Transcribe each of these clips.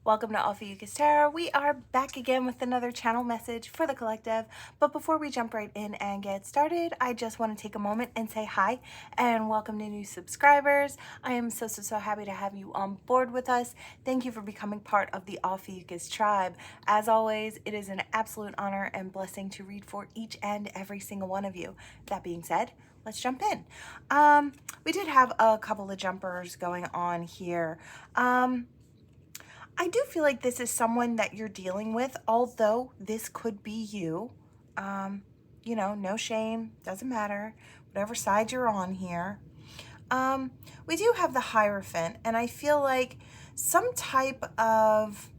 Welcome to Ophiuchus Tarot. We are back again with another channel message for the collective. But before we jump right in and get started, I just want to take a moment and say hi and welcome to new subscribers. I am so happy to have you on board with us. Thank you for becoming part of the Ophiuchus tribe. As always, it is an absolute honor and blessing to read for each and every single one of you. That being said, let's jump in. We did have a couple of jumpers going on here. I do feel like this is someone that you're dealing with, although this could be you. You know, no shame, doesn't matter, whatever side you're on here. We do have the Hierophant, and I feel like some type of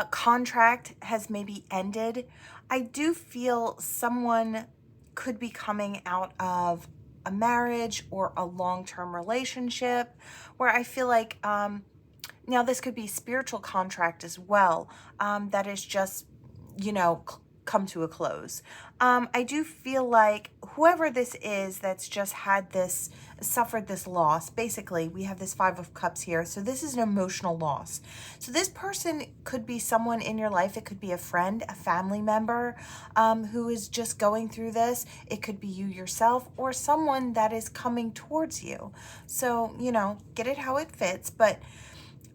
contract has maybe ended. I do feel someone could be coming out of a marriage or a long-term relationship where I feel like now, this could be spiritual contract as well, that is just, you know, come to a close. I do feel like whoever this is that's just had this, suffered this loss, basically, we have this Five of Cups here, so this is an emotional loss. So this person could be someone in your life. It could be a friend, a family member who is just going through this. It could be you yourself or someone that is coming towards you. So, you know, get it how it fits, but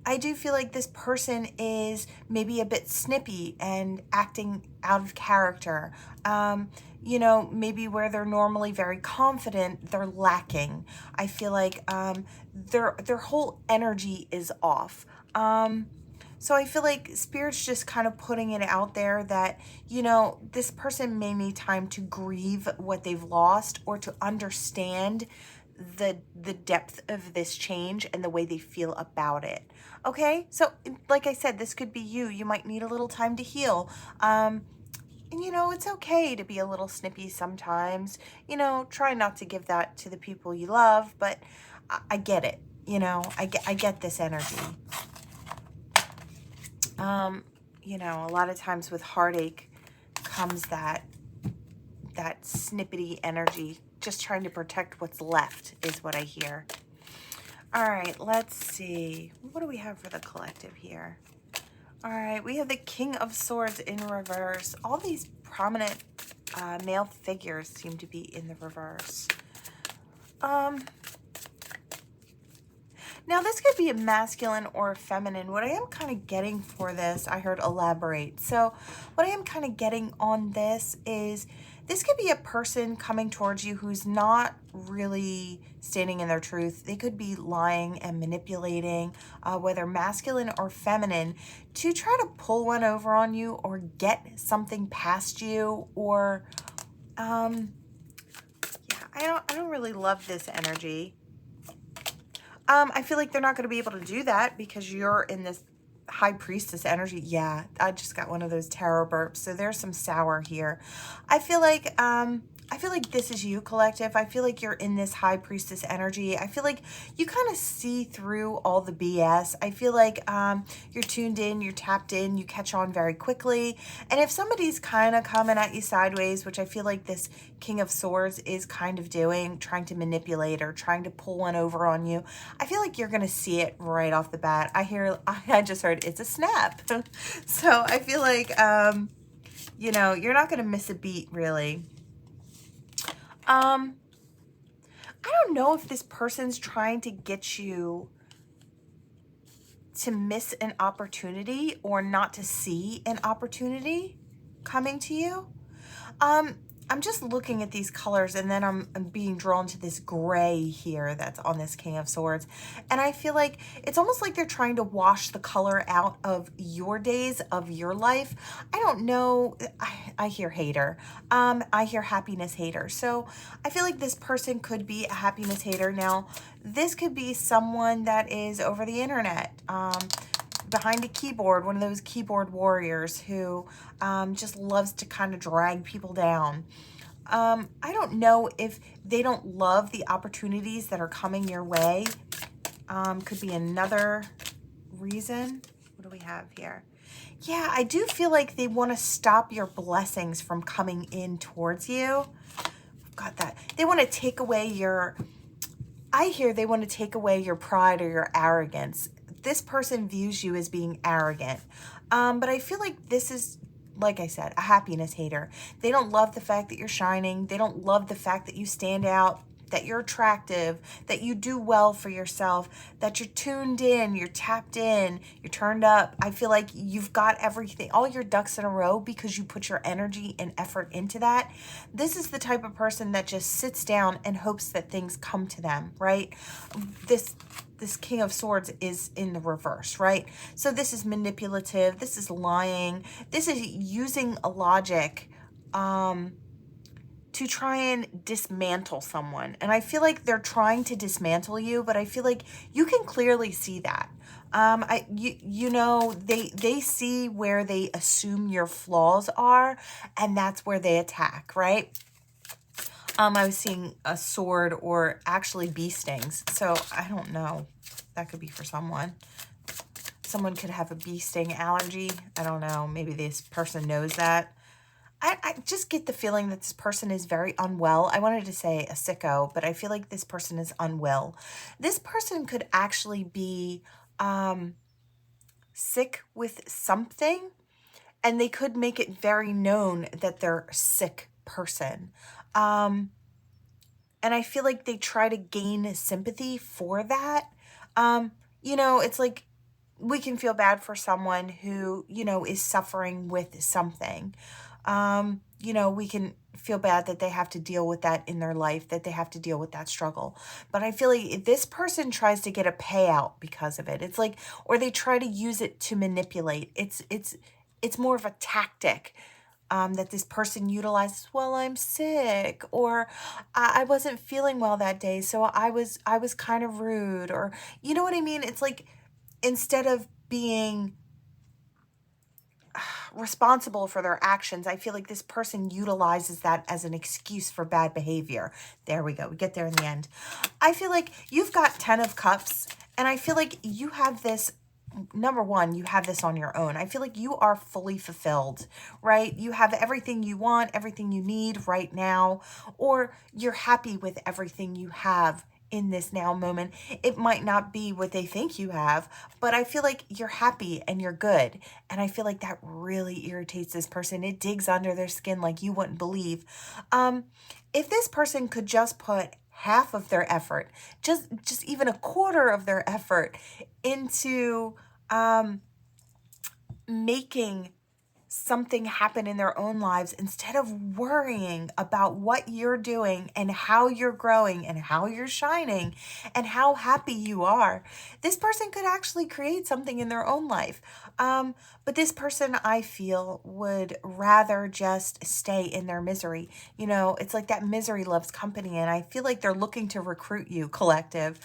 I do feel like this person is maybe a bit snippy and acting out of character. You know, maybe where they're normally very confident, they're lacking. I feel like their whole energy is off. So I feel like Spirit's just kind of putting it out there that, you know, this person may need time to grieve what they've lost or to understand the depth of this change and the way they feel about it. Okay, so like I said, this could be you. You might need a little time to heal. And you know, it's okay to be a little snippy sometimes. You know, try not to give that to the people you love, but I get it. You know, I get this energy. You know, a lot of times with heartache comes that snippety energy, just trying to protect what's left is what I hear. All right, let's see. What do we have for the collective here? All right, we have the King of Swords in reverse. All these prominent male figures seem to be in the reverse. Now, this could be a masculine or a feminine. What I am kind of getting for this, I heard elaborate. So what I am kind of getting on this is this could be a person coming towards you who's not really standing in their truth. They could be lying and manipulating, whether masculine or feminine, to try to pull one over on you or get something past you, or yeah, I don't really love this energy. I feel like they're not going to be able to do that because you're in this High Priestess energy. Yeah, I just got one of those tarot burps. So there's some sour here. I feel like this is you, collective. I feel like you're in this High Priestess energy. I feel like you kind of see through all the BS. I feel like you're tuned in, you're tapped in, you catch on very quickly. And if somebody's kind of coming at you sideways, which I feel like this King of Swords is kind of doing, trying to manipulate or trying to pull one over on you, I feel like you're going to see it right off the bat. I just heard it's a snap. So I feel like, you know, you're not going to miss a beat, really. I don't know if this person's trying to get you to miss an opportunity or not to see an opportunity coming to you. I'm just looking at these colors, and then I'm being drawn to this gray here that's on this King of Swords. And I feel like it's almost like they're trying to wash the color out of your days of your life. I don't know. I hear hater. I hear happiness hater. So I feel like this person could be a happiness hater. Now, this could be someone that is over the internet, behind a keyboard, one of those keyboard warriors who just loves to kind of drag people down. I don't know if they don't love the opportunities that are coming your way. Could be another reason. What do we have here? Yeah, I do feel like they want to stop your blessings from coming in towards you. Got that. They want to take away your, I hear they want to take away your pride or your arrogance. this person views you as being arrogant. But I feel like this is, like I said, a happiness hater. They don't love the fact that you're shining. They don't love the fact that you stand out, that you're attractive, that you do well for yourself, that you're tuned in, you're tapped in, you're turned up. I feel like you've got everything, all your ducks in a row because you put your energy and effort into that. This is the type of person that just sits down and hopes that things come to them, right? This King of Swords is in the reverse, right? So this is manipulative, this is lying, this is using a logic, to try and dismantle someone. And I feel like they're trying to dismantle you, but I feel like you can clearly see that. You know, they see where they assume your flaws are, and that's where they attack, right? I was seeing a sword or actually bee stings. So I don't know. That could be for someone. Someone could have a bee sting allergy. I don't know. Maybe this person knows that. I just get the feeling that this person is very unwell. I wanted to say a sicko, but I feel like this person is unwell. This person could actually be sick with something, and they could make it very known that they're a sick person. And I feel like they try to gain sympathy for that. You know, it's like we can feel bad for someone who, you know, is suffering with something. You know, we can feel bad that they have to deal with that in their life, that they have to deal with that struggle. But I feel like if this person tries to get a payout because of it, it's like, or they try to use it to manipulate. It's more of a tactic that this person utilizes. Well, I'm sick, or I wasn't feeling well that day, so I was kind of rude, or you know what I mean? It's like instead of being responsible for their actions, I feel like this person utilizes that as an excuse for bad behavior. There we go. We get there in the end. I feel like you've got 10 of Cups, and I feel like you have this, number one, you have this on your own. I feel like you are fully fulfilled, right? You have everything you want, everything you need right now, or you're happy with everything you have in this now moment. It might not be what they think you have, but I feel like you're happy and you're good. And I feel like that really irritates this person. It digs under their skin like you wouldn't believe. If this person could just put half of their effort, just even a quarter of their effort into making something happen in their own lives, instead of worrying about what you're doing and how you're growing and how you're shining and how happy you are, this person could actually create something in their own life. But this person, I feel, would rather just stay in their misery. You know, it's like that misery loves company, and I feel like they're looking to recruit you, collective.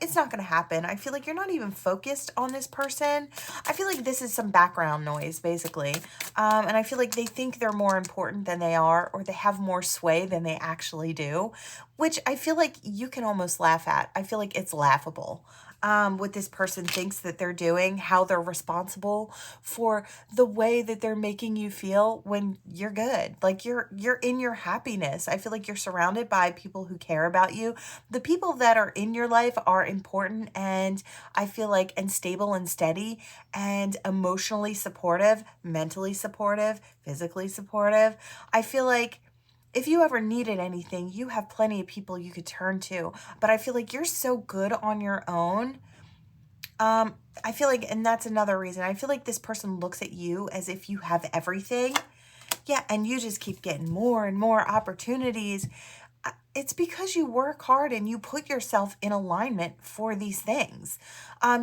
It's not going to happen. I feel like you're not even focused on this person. I feel like this is some background noise, basically. And I feel like they think they're more important than they are, or they have more sway than they actually do, which I feel like you can almost laugh at. I feel like it's laughable. What this person thinks that they're doing, how they're responsible for the way that they're making you feel when you're good. Like you're in your happiness. I feel like you're surrounded by people who care about you. The people that are in your life are important, and I feel like, and stable and steady and emotionally supportive, mentally supportive, physically supportive. I feel like if you ever needed anything, you have plenty of people you could turn to. But I feel like you're so good on your own. I feel like, and that's another reason, I feel like this person looks at you as if you have everything. Yeah, and you just keep getting more and more opportunities. It's because you work hard and you put yourself in alignment for these things.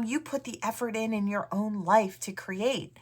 You put the effort in your own life to create.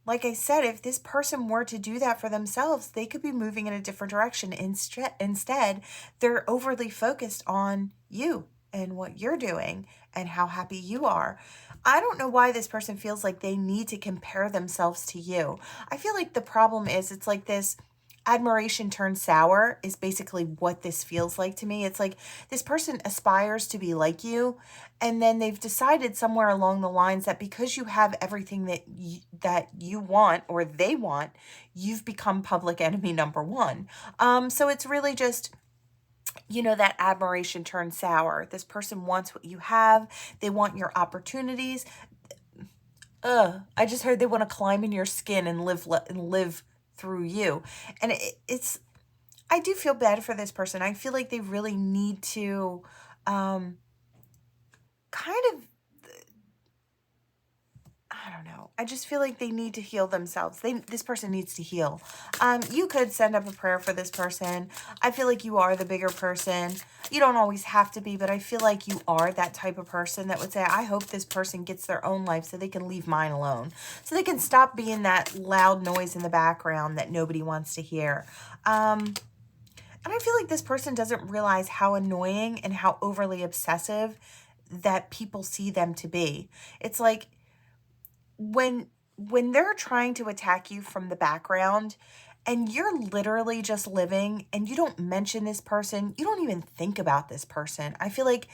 Like I said, if this person were to do that for themselves, they could be moving in a different direction. Instead, they're overly focused on you and what you're doing and how happy you are. I don't know why this person feels like they need to compare themselves to you. I feel like the problem is, it's like this admiration turned sour is basically what this feels like to me. It's like this person aspires to be like you, and then they've decided somewhere along the lines that because you have everything that you want, or they want, you've become public enemy number one. So it's really just, you know, that admiration turned sour. This person wants what you have. They want your opportunities. I just heard they want to climb in your skin and live through you. And it's, I do feel bad for this person. I feel like they really need to um, kind of, I don't know. I just feel like they need to heal themselves. This person needs to heal. You could send up a prayer for this person. I feel like you are the bigger person. You don't always have to be, but I feel like you are that type of person that would say, I hope this person gets their own life so they can leave mine alone. So they can stop being that loud noise in the background that nobody wants to hear. And I feel like this person doesn't realize how annoying and how overly obsessive that people see them to be. It's like, when they're trying to attack you from the background and you're literally just living and you don't mention this person, you don't even think about this person. I feel like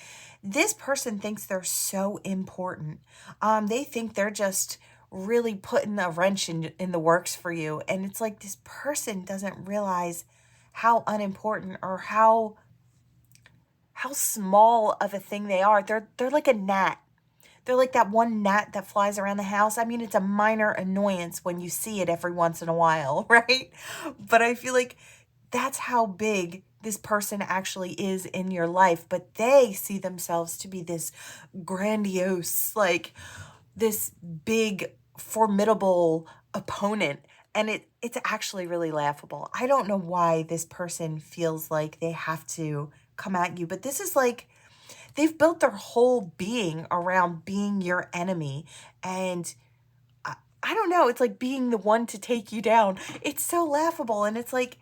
this person thinks they're so important. They think they're just really putting a wrench in the works for you. And it's like this person doesn't realize how unimportant or how small of a thing they are. They're like a gnat. They're like that one gnat that flies around the house. I mean, it's a minor annoyance when you see it every once in a while, right? But I feel like that's how big this person actually is in your life. But they see themselves to be this grandiose, like this big, formidable opponent. And it's actually really laughable. I don't know why this person feels like they have to come at you, but this is like, they've built their whole being around being your enemy. And I don't know, it's like being the one to take you down. It's so laughable. And it's like,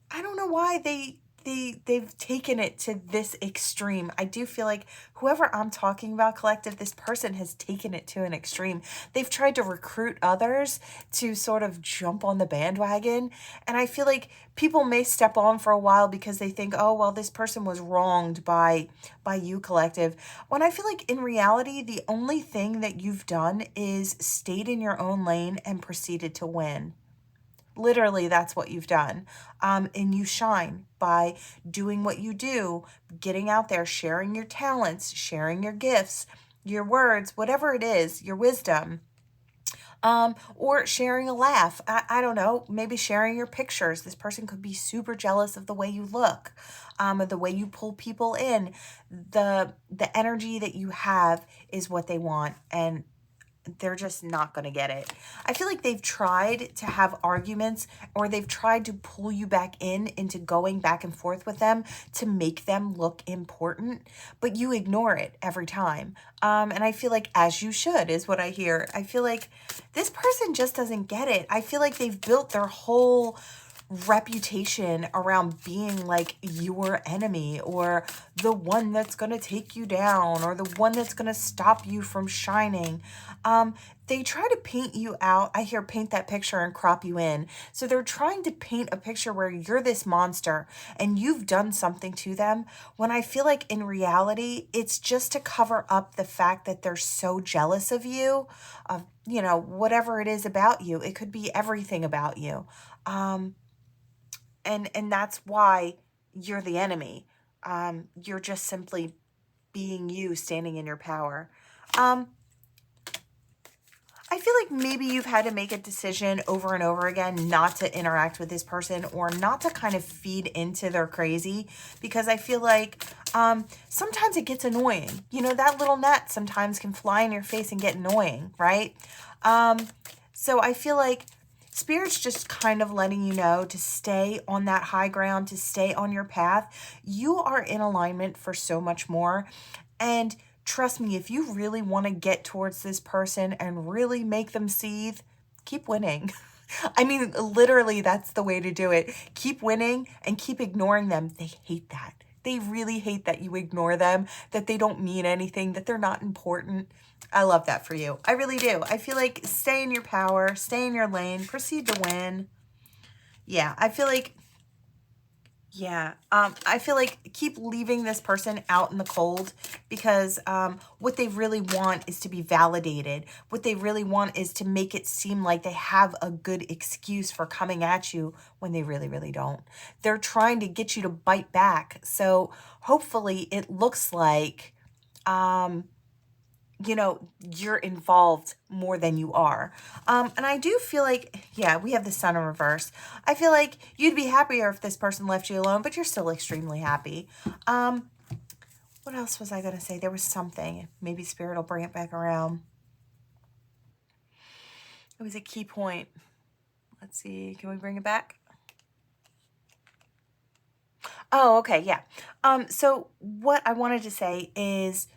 I don't know why they've taken it to this extreme. I do feel like whoever I'm talking about, collective, this person has taken it to an extreme. They've tried to recruit others to sort of jump on the bandwagon. And I feel like people may step on for a while because they think, oh, well, this person was wronged by you, collective. When I feel like in reality, the only thing that you've done is stayed in your own lane and proceeded to win. Literally, that's what you've done. And you shine by doing what you do, getting out there, sharing your talents, sharing your gifts, your words, whatever it is, your wisdom, or sharing a laugh. I don't know, maybe sharing your pictures. This person could be super jealous of the way you look, of the way you pull people in. The energy that you have is what they want, and they're just not going to get it. I feel like they've tried to have arguments, or they've tried to pull you back into going back and forth with them to make them look important, but you ignore it every time. And I feel like, as you should, is what I hear. I feel like this person just doesn't get it. I feel like they've built their whole reputation around being like your enemy, or the one that's going to take you down, or the one that's going to stop you from shining. They try to paint you out. I hear paint that picture and crop you in. So they're trying to paint a picture where you're this monster and you've done something to them, when I feel like in reality, it's just to cover up the fact that they're so jealous of you, of, whatever it is about you. It could be everything about you. And that's why you're the enemy. You're just simply being you, standing in your power. I feel like maybe you've had to make a decision over and over again not to interact with this person, or not to kind of feed into their crazy, because I feel like sometimes it gets annoying. That little gnat sometimes can fly in your face and get annoying, right? So I feel like Spirit's just kind of letting you know to stay on that high ground, to stay on your path. You are in alignment for so much more. And trust me, if you really want to get towards this person and really make them seethe, keep winning. I mean, literally, that's the way to do it. Keep winning and keep ignoring them. They hate that. They really hate that you ignore them, that they don't mean anything, that they're not important. I love that for you. I really do. I feel like stay in your power, stay in your lane, proceed to win. Yeah, I feel like, I feel like keep leaving this person out in the cold, because what they really want is to be validated. What they really want is to make it seem like they have a good excuse for coming at you when they really, really don't. They're trying to get you to bite back. So hopefully it looks like you know, you're involved more than you are. And I do feel like, yeah, we have the sun in reverse. I feel like you'd be happier if this person left you alone, but you're still extremely happy. What else was I going to say? There was something. Maybe Spirit will bring it back around. It was a key point. Let's see. Can we bring it back? Oh, okay. Yeah. So what I wanted to say is,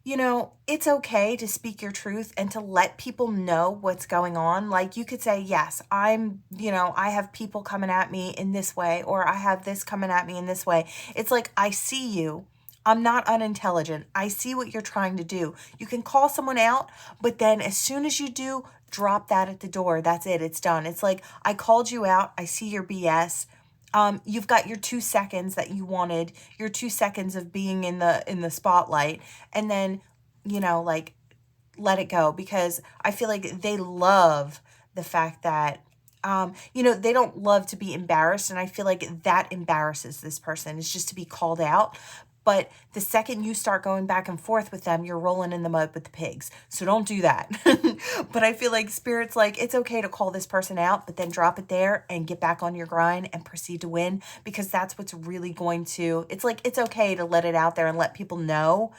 you know, it's okay to speak your truth and to let people know what's going on. Like you could say, yes, you know, I have people coming at me in this way, or I have this coming at me in this way. It's like, I see you. I'm not unintelligent. I see what you're trying to do. You can call someone out, but then as soon as you do, drop that at the door. That's it. It's done. It's like, I called you out. I see your BS. You've got your 2 seconds that you wanted, your 2 seconds of being in the spotlight, and then, you know, like, let it go, because I feel like they love the fact that, you know, they don't love to be embarrassed, and I feel like that embarrasses this person, is just to be called out. But the second you start going back and forth with them, you're rolling in the mud with the pigs. So don't do that. But I feel like Spirit's like, it's okay to call this person out, but then drop it there and get back on your grind and proceed to win, because that's what's really going to, it's like, it's okay to let it out there and let people know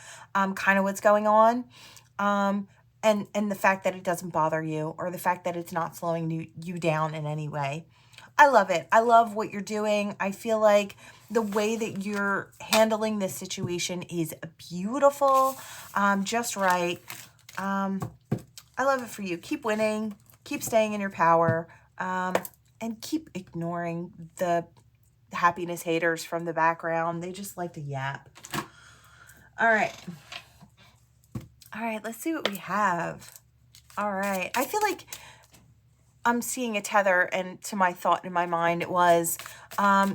kind of what's going on. And the fact that it doesn't bother you, or the fact that it's not slowing you down in any way. I love it. I love what you're doing. I feel like the way that you're handling this situation is beautiful, just right. I love it for you. Keep winning, keep staying in your power, and keep ignoring the happiness haters from the background. They just like to yap. All right. All right, let's see what we have. All right. I feel like I'm seeing a tether, and to my thought in my mind, it was,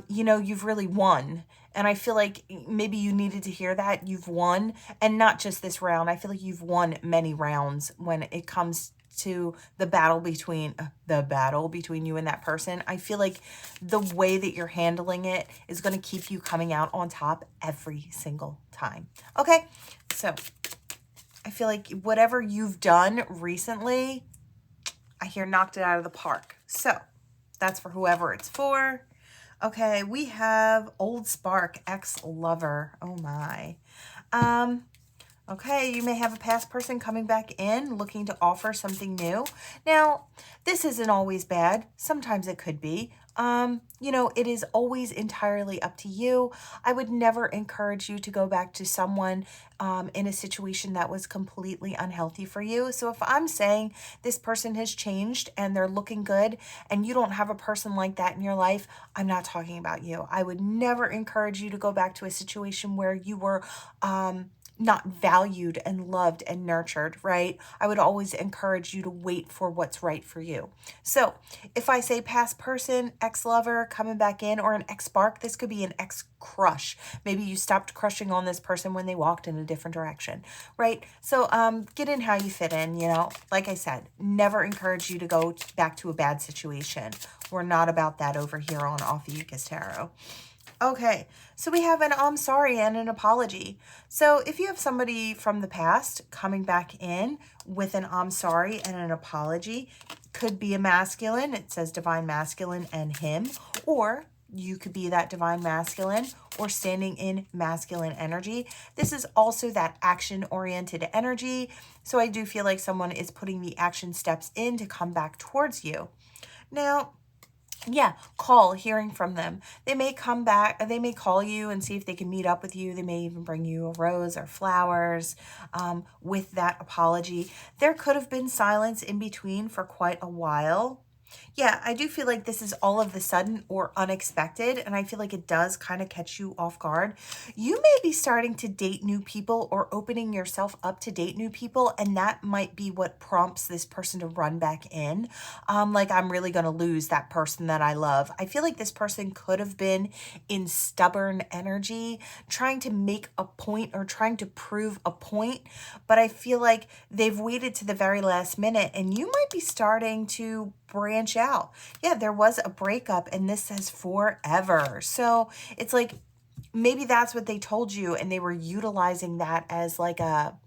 you know, you've really won. And I feel like maybe you needed to hear that. You've won, and not just this round. I feel like you've won many rounds when it comes to the battle between you and that person. I feel like the way that you're handling it is going to keep you coming out on top every single time. Okay, so I feel like whatever you've done recently, I hear knocked it out of the park. So that's for whoever it's for. Okay, we have Old Spark, ex-lover. Oh my. Okay, you may have a past person coming back in looking to offer something new. Now, this isn't always bad. Sometimes it could be. You know, it is always entirely up to you. I would never encourage you to go back to someone in a situation that was completely unhealthy for you. So if I'm saying this person has changed and they're looking good, and you don't have a person like that in your life, I'm not talking about you. I would never encourage you to go back to a situation where you were not valued and loved and nurtured, right? I would always encourage you to wait for what's right for you. So if I say past person, ex-lover coming back in, or an ex-spark, this could be an ex-crush. Maybe you stopped crushing on this person when they walked in a different direction, right? So get in how you fit in, you know. Like I said, never encourage you to go back to a bad situation. We're not about that over here on Ophiuchus Tarot. Okay, so we have an I'm sorry and an apology. So if you have somebody from the past coming back in with an I'm sorry and an apology, could be a masculine. It says divine masculine and him, or you could be that divine masculine or standing in masculine energy. This is also that action-oriented energy. So I do feel like someone is putting the action steps in to come back towards you. Now, yeah, hearing from them. They may come back, they may call you and see if they can meet up with you. They may even bring you a rose or flowers with that apology. There could have been silence in between for quite a while. Yeah, I do feel like this is all of the sudden or unexpected, and I feel like it does kind of catch you off guard. You may be starting to date new people or opening yourself up to date new people, and that might be what prompts this person to run back in. Like, I'm really going to lose that person that I love. I feel like this person could have been in stubborn energy, trying to make a point or trying to prove a point, but I feel like they've waited to the very last minute, and you might be starting to branch out. Yeah, there was a breakup, and this says forever. So it's like maybe that's what they told you, and they were utilizing that as like a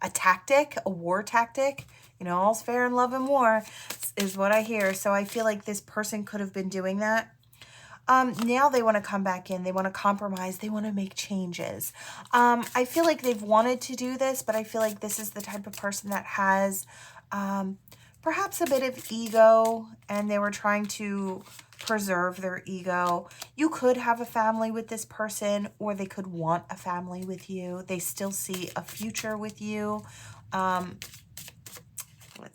a tactic, a war tactic. You know, all's fair in love and war is what I hear. So I feel like this person could have been doing that. Now they want to come back in. They want to compromise. They want to make changes. I feel like they've wanted to do this, but I feel like this is the type of person that has perhaps a bit of ego, and they were trying to preserve their ego. You could have a family with this person, or they could want a family with you. They still see a future with you. Let's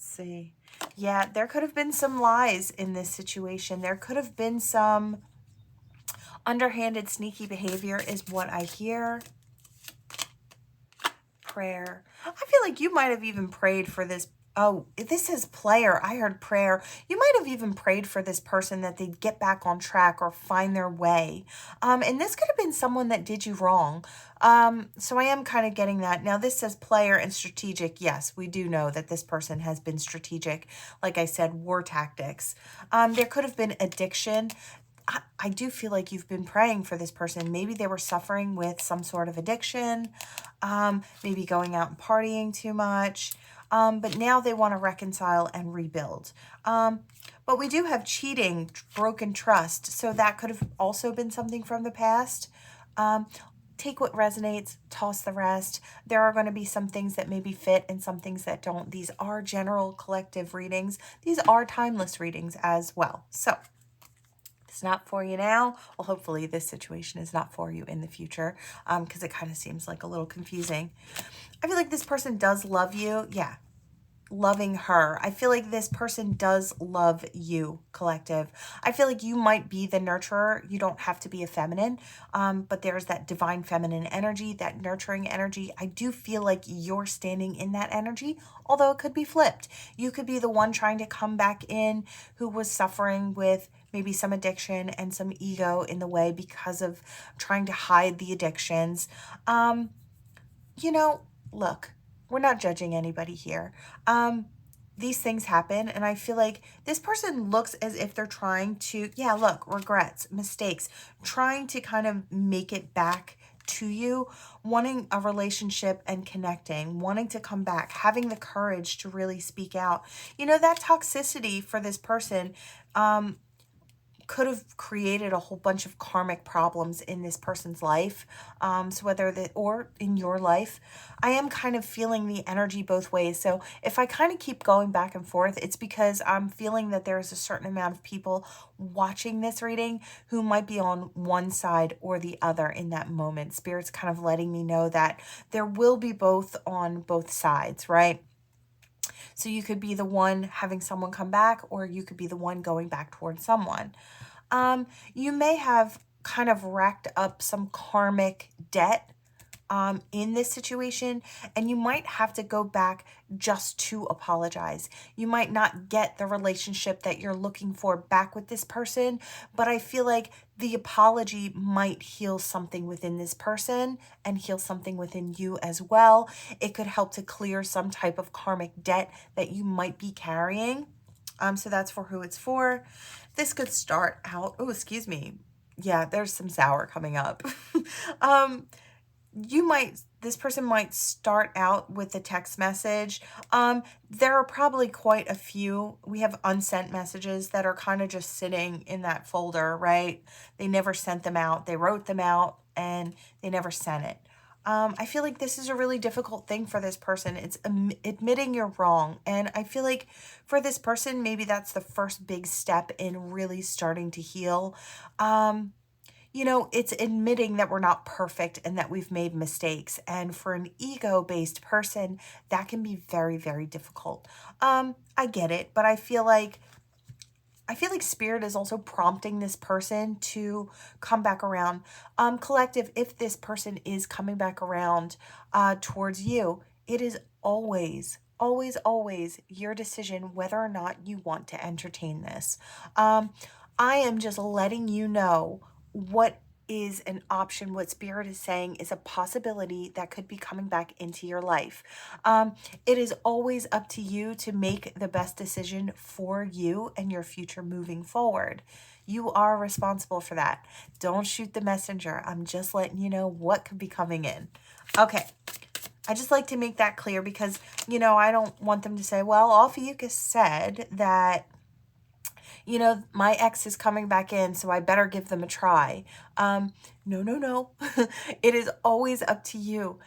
see. Yeah, there could have been some lies in this situation. There could have been some underhanded, sneaky behavior is what I hear. Prayer. I feel like you might have even prayed for this. Oh, this is player. I heard prayer. You might have even prayed for this person that they'd get back on track or find their way. And this could have been someone that did you wrong. So I am kind of getting that. Now this says player and strategic. Yes, we do know that this person has been strategic. Like I said, war tactics. There could have been addiction. I do feel like you've been praying for this person. Maybe they were suffering with some sort of addiction, maybe going out and partying too much, but now they want to reconcile and rebuild. But we do have cheating, broken trust, so that could have also been something from the past. Take what resonates, toss the rest. There are going to be some things that maybe fit and some things that don't. These are general collective readings. These are timeless readings as well. So it's not for you now. Well, hopefully this situation is not for you in the future, because it kind of seems like a little confusing. I feel like this person does love you. Yeah, loving her. I feel like this person does love you, collective. I feel like you might be the nurturer. You don't have to be a feminine, but there's that divine feminine energy, that nurturing energy. I do feel like you're standing in that energy, although it could be flipped. You could be the one trying to come back in who was suffering with maybe some addiction and some ego in the way because of trying to hide the addictions. You know, look, we're not judging anybody here. These things happen, and I feel like this person looks as if they're trying to, yeah, look, regrets, mistakes, trying to kind of make it back to you, wanting a relationship and connecting, wanting to come back, having the courage to really speak out. You know, that toxicity for this person, could have created a whole bunch of karmic problems in this person's life. So whether that, or in your life, I am kind of feeling the energy both ways. So if I kind of keep going back and forth, it's because I'm feeling that there's a certain amount of people watching this reading who might be on one side or the other in that moment. Spirit's kind of letting me know that there will be both on both sides, right? So you could be the one having someone come back, or you could be the one going back towards someone. You may have kind of racked up some karmic debt in this situation, and you might have to go back just to apologize. You might not get the relationship that you're looking for back with this person, but I feel like the apology might heal something within this person and heal something within you as well. It could help to clear some type of karmic debt that you might be carrying. So that's for who it's for. This could start out, oh, excuse me. Yeah, there's some sour coming up. This person might start out with a text message. There are probably quite a few. We have unsent messages that are kind of just sitting in that folder, right? They never sent them out. They wrote them out and they never sent it. I feel like this is a really difficult thing for this person. It's admitting you're wrong. And I feel like for this person, maybe that's the first big step in really starting to heal. You know, it's admitting that we're not perfect and that we've made mistakes. And for an ego-based person, that can be very, very difficult. I get it, but I feel like Spirit is also prompting this person to come back around. Collective, if this person is coming back around towards you, it is always, always, always your decision whether or not you want to entertain this. I am just letting you know what is an option, what Spirit is saying is a possibility that could be coming back into your life. It is always up to you to make the best decision for you and your future moving forward. You are responsible for that. Don't shoot the messenger. I'm just letting you know what could be coming in. Okay, I just like to make that clear because, you know, I don't want them to say, well, Ophiuchus said that, you know, my ex is coming back in, so I better give them a try. No, no, no. It is always up to you.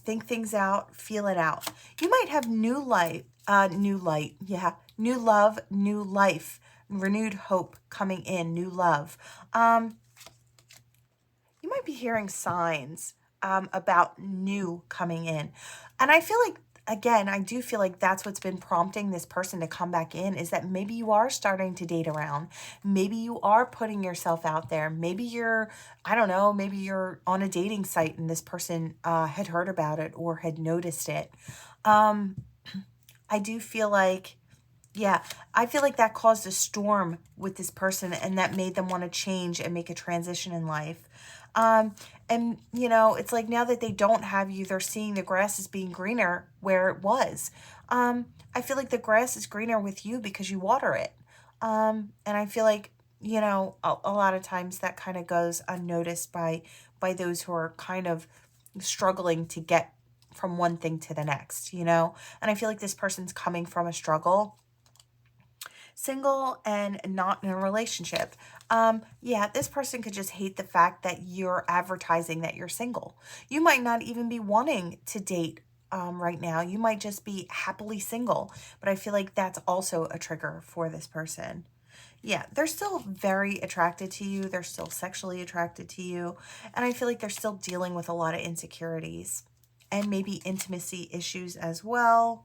Think things out, feel it out. You might have new light, yeah, new love, new life, renewed hope coming in, new love. You might be hearing signs about new coming in. And I feel like, again, I do feel like that's what's been prompting this person to come back in, is that maybe you are starting to date around. Maybe you are putting yourself out there. Maybe you're, I don't know, maybe you're on a dating site and this person had heard about it or had noticed it. I do feel like, yeah, I feel like that caused a storm with this person and that made them want to change and make a transition in life. And, you know, it's like now that they don't have you, they're seeing the grass is being greener where it was. I feel like the grass is greener with you because you water it. And I feel like, you know, a lot of times that kind of goes unnoticed by those who are kind of struggling to get from one thing to the next, you know? And I feel like this person's coming from a struggle, single and not in a relationship. Yeah, this person could just hate the fact that you're advertising that you're single. You might not even be wanting to date right now. You might just be happily single, but I feel like that's also a trigger for this person. Yeah, they're still very attracted to you. They're still sexually attracted to you. And I feel like they're still dealing with a lot of insecurities and maybe intimacy issues as well.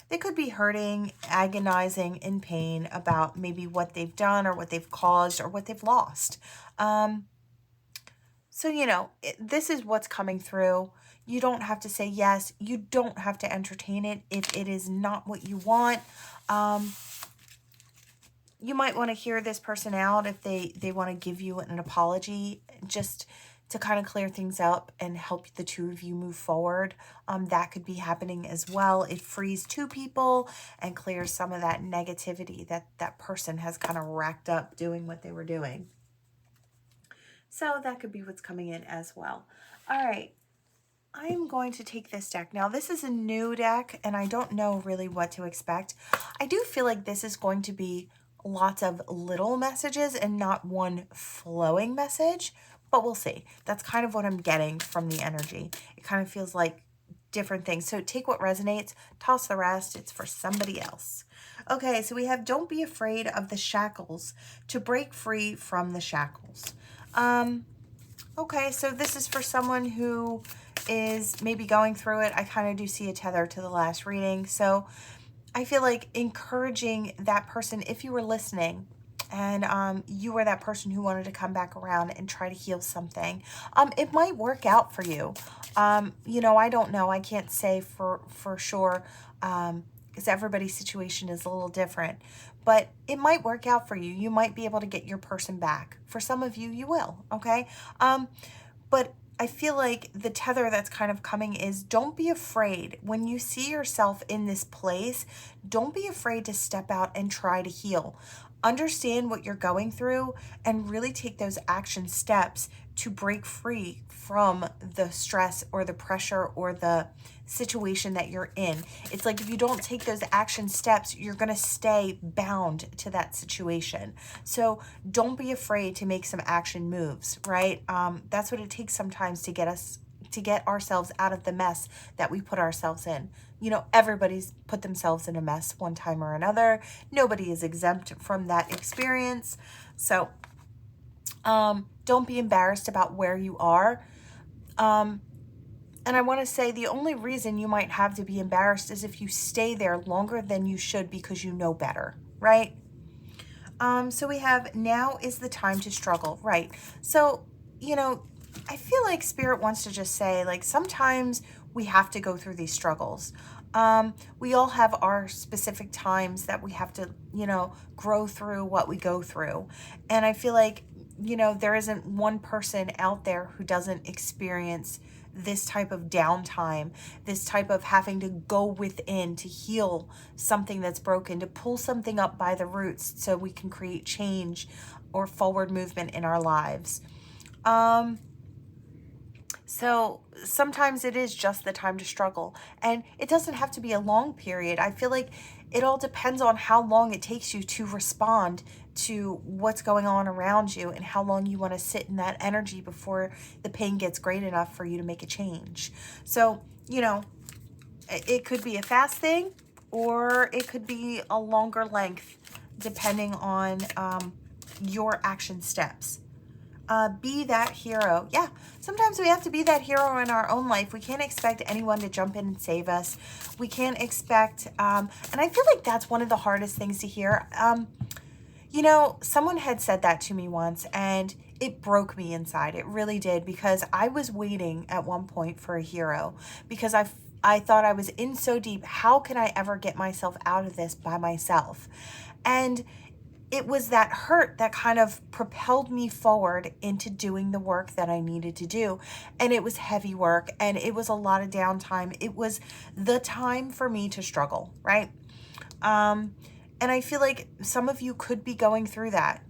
They could be hurting, agonizing, in pain about maybe what they've done or what they've caused or what they've lost. So, you know, this is what's coming through. You don't have to say yes. You don't have to entertain it if it is not what you want. You might want to hear this person out if they want to give you an apology, just to kind of clear things up and help the two of you move forward. That could be happening as well. It frees two people and clears some of that negativity that that person has kind of racked up doing what they were doing. So that could be what's coming in as well. All right. I'm going to take this deck. Now, this is a new deck, and I don't know really what to expect. I do feel like this is going to be lots of little messages and not one flowing message, but we'll see. That's kind of what I'm getting from the energy. It kind of feels like different things. So take what resonates, toss the rest. It's for somebody else. Okay, so we have don't be afraid of the shackles, to break free from the shackles. Okay, so this is for someone who is maybe going through it. I kind of do see a tether to the last reading. So I feel like encouraging that person, if you were listening and you were that person who wanted to come back around and try to heal something, it might work out for you. You know, I don't know. I can't say for sure because everybody's situation is a little different. But it might work out for you. You might be able to get your person back. For some of you, you will, okay? But I feel like the tether that's kind of coming is don't be afraid. When you see yourself in this place, don't be afraid to step out and try to heal. Understand what you're going through and really take those action steps to break free from the stress or the pressure or the situation that you're in. It's like if you don't take those action steps, you're going to stay bound to that situation. So don't be afraid to make some action moves, right? That's what it takes sometimes to get ourselves out of the mess that we put ourselves in. You know, everybody's put themselves in a mess one time or another. Nobody is exempt from that experience. So don't be embarrassed about where you are. And I want to say the only reason you might have to be embarrassed is if you stay there longer than you should because you know better, right? So we have now is the time to struggle, right? So, you know, I feel like Spirit wants to just say, like, sometimes we have to go through these struggles. We all have our specific times that we have to, you know, grow through what we go through. And I feel like, you know, there isn't one person out there who doesn't experience this type of downtime, this type of having to go within to heal something that's broken, to pull something up by the roots so we can create change or forward movement in our lives. So sometimes it is just the time to struggle, and it doesn't have to be a long period. I feel like it all depends on how long it takes you to respond to what's going on around you and how long you want to sit in that energy before the pain gets great enough for you to make a change. So, you know, it could be a fast thing or it could be a longer length depending on your action steps. Be that hero. Yeah, sometimes we have to be that hero in our own life. We can't expect anyone to jump in and save us. We can't expect, and I feel like that's one of the hardest things to hear. You know, someone had said that to me once and it broke me inside. It really did, because I was waiting at one point for a hero because I thought I was in so deep. How can I ever get myself out of this by myself? And it was that hurt that kind of propelled me forward into doing the work that I needed to do. And it was heavy work and it was a lot of downtime. It was the time for me to struggle, right? And I feel like some of you could be going through that,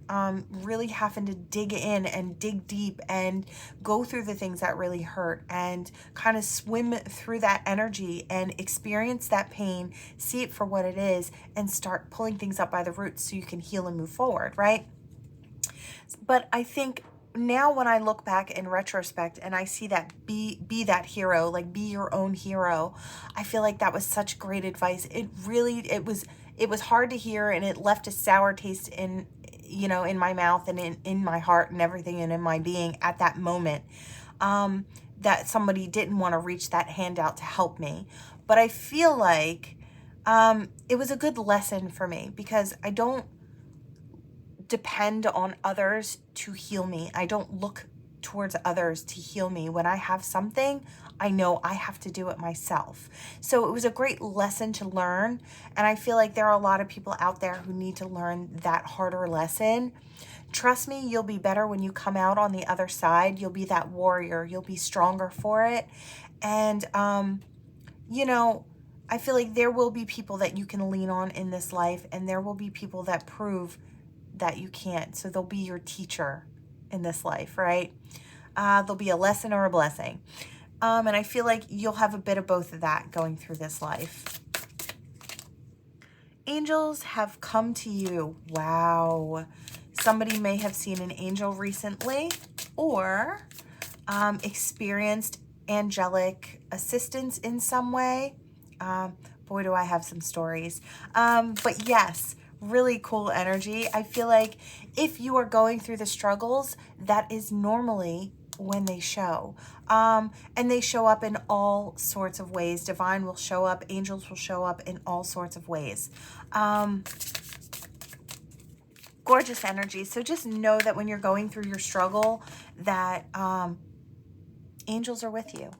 really having to dig in and dig deep and go through the things that really hurt and kind of swim through that energy and experience that pain, see it for what it is, and start pulling things up by the roots so you can heal and move forward, right? But I think now when I look back in retrospect and I see that be that hero, like be your own hero, I feel like that was such great advice. It was hard to hear and it left a sour taste in, you know, in my mouth and in my heart and everything and in my being at that moment, that somebody didn't want to reach that hand out to help me. But I feel like it was a good lesson for me because I don't depend on others to heal me. I don't look towards others to heal me. When I have something, I know I have to do it myself. So it was a great lesson to learn. And I feel like there are a lot of people out there who need to learn that harder lesson. Trust me, you'll be better when you come out on the other side. You'll be that warrior. You'll be stronger for it. And, you know, I feel like there will be people that you can lean on in this life, and there will be people that prove that you can't. So they'll be your teacher in this life, right? There'll be a lesson or a blessing. And I feel like you'll have a bit of both of that going through this life. Angels have come to you. Wow. Somebody may have seen an angel recently or experienced angelic assistance in some way. Boy, do I have some stories. But yes, really cool energy. I feel like if you are going through the struggles, that is normally when they show. And they show up in all sorts of ways. Divine will show up. Angels will show up in all sorts of ways. Gorgeous energy. So just know that when you're going through your struggle, that angels are with you.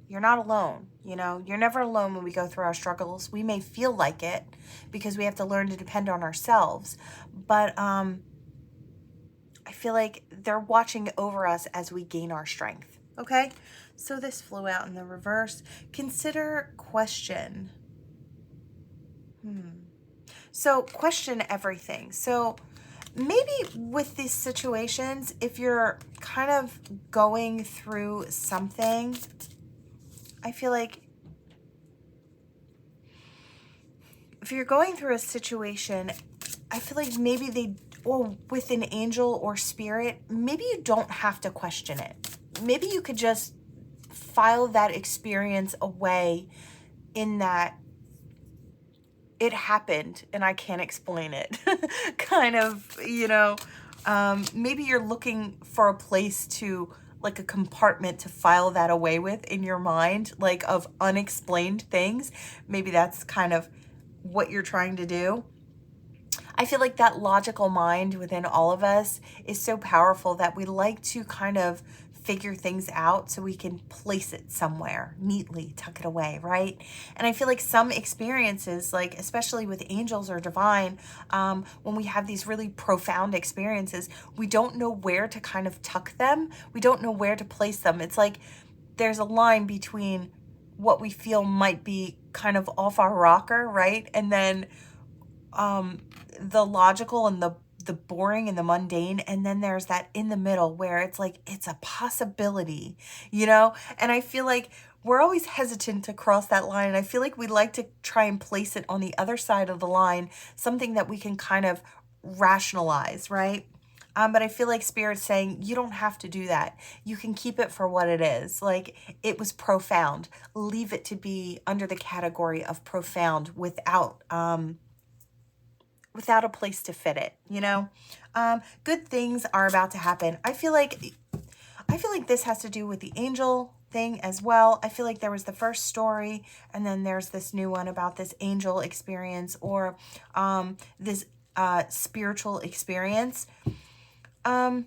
You're not alone. You know, you're never alone when we go through our struggles. We may feel like it because we have to learn to depend on ourselves. But I feel like they're watching over us as we gain our strength. Okay? So this flew out in the reverse. Consider question. So question everything. So maybe with these situations, if you're kind of going through something, I feel like if you're going through a situation, I feel like maybe or with an angel or spirit, maybe you don't have to question it. Maybe you could just file that experience away in that it happened and I can't explain it. Kind of, you know, maybe you're looking for a place to, like a compartment to file that away with in your mind, like of unexplained things. Maybe that's kind of what you're trying to do. I feel like that logical mind within all of us is so powerful that we like to kind of figure things out so we can place it somewhere neatly, tuck it away, right? And I feel like some experiences, like especially with angels or divine, when we have these really profound experiences, we don't know where to kind of tuck them. We don't know where to place them. It's like there's a line between what we feel might be kind of off our rocker, right? And then the logical and the boring and the mundane, and then there's that in the middle where it's like it's a possibility, you know? And I feel like we're always hesitant to cross that line, and I feel like we like to try and place it on the other side of the line, something that we can kind of rationalize, right? But I feel like Spirit's saying you don't have to do that. You can keep it for what it is. Like, it was profound. Leave it to be under the category of profound without without a place to fit it, you know? Good things are about to happen. I feel like this has to do with the angel thing as well. I feel like there was the first story, and then there's this new one about this angel experience, or this spiritual experience. I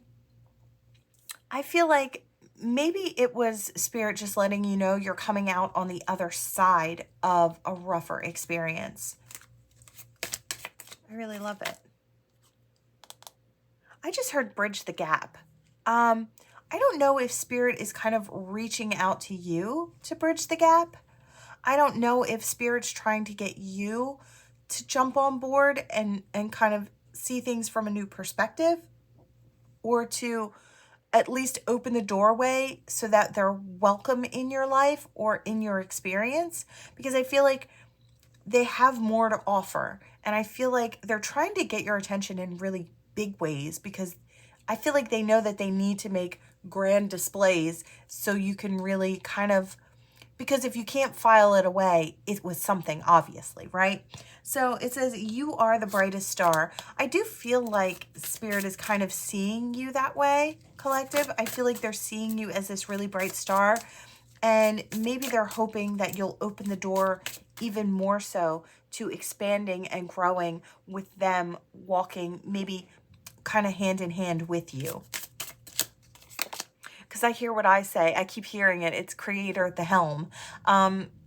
feel like maybe it was Spirit just letting you know you're coming out on the other side of a rougher experience. I really love it. I just heard bridge the gap. I don't know if Spirit is kind of reaching out to you to bridge the gap. I don't know if Spirit's trying to get you to jump on board and kind of see things from a new perspective, or to at least open the doorway so that they're welcome in your life or in your experience, because I feel like they have more to offer. And I feel like they're trying to get your attention in really big ways, because I feel like they know that they need to make grand displays so you can really kind of, because if you can't file it away, it was something, obviously, right? So it says, you are the brightest star. I do feel like Spirit is kind of seeing you that way, collective. I feel like they're seeing you as this really bright star, and maybe they're hoping that you'll open the door even more so to expanding and growing with them, walking maybe kind of hand in hand with you. Because I hear what I say. I keep hearing it. It's creator at the helm.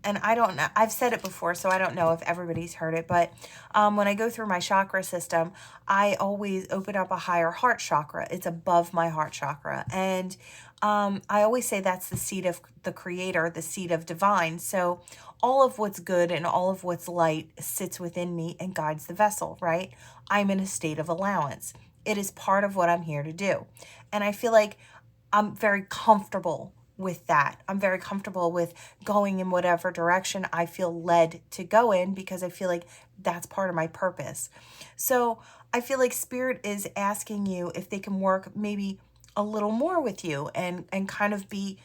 And I don't know. I've said it before, so I don't know if everybody's heard it. But when I go through my chakra system, I always open up a higher heart chakra. It's above my heart chakra. And I always say that's the seat of the creator, the seat of divine. So all of what's good and all of what's light sits within me and guides the vessel, right? I'm in a state of allowance. It is part of what I'm here to do. And I feel like I'm very comfortable with that. I'm very comfortable with going in whatever direction I feel led to go in, because I feel like that's part of my purpose. So I feel like Spirit is asking you if they can work maybe a little more with you, and kind of be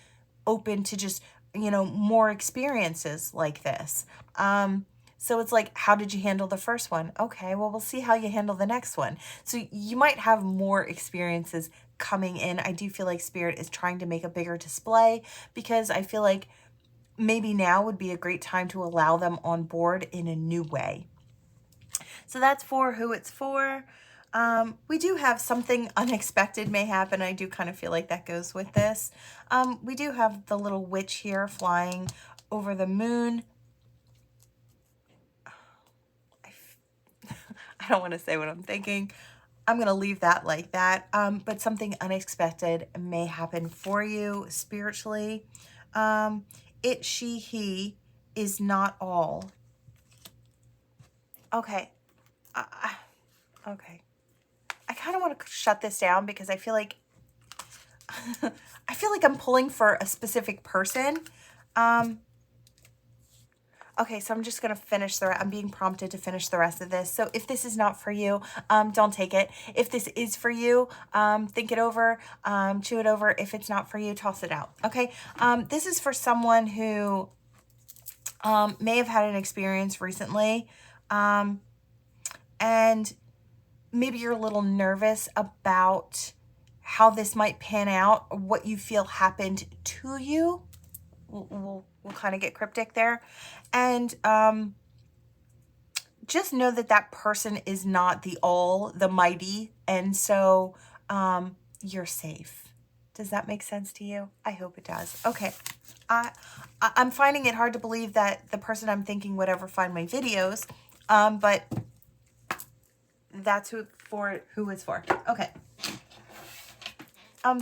open to just, you know, more experiences like this. So it's like, how did you handle the first one? Okay, well, we'll see how you handle the next one. So you might have more experiences coming in. I do feel like Spirit is trying to make a bigger display, because I feel like maybe now would be a great time to allow them on board in a new way. So that's for who it's for. We do have something unexpected may happen. I do kind of feel like that goes with this. We do have the little witch here flying over the moon. I don't want to say what I'm thinking. I'm going to leave that like that. But something unexpected may happen for you spiritually. It, she, he is not all. Okay. Okay. I kind of want to shut this down, because I feel like I'm pulling for a specific person. Okay, so I'm just going to finish I'm being prompted to finish the rest of this. So if this is not for you, don't take it. If this is for you, think it over, chew it over. If it's not for you, toss it out. Okay, this is for someone who may have had an experience recently, and maybe you're a little nervous about how this might pan out, or what you feel happened to you. We'll kind of get cryptic there. And just know that that person is not the mighty. And so you're safe. Does that make sense to you? I hope it does. Okay. I'm finding it hard to believe that the person I'm thinking would ever find my videos. But that's who it's for. Okay.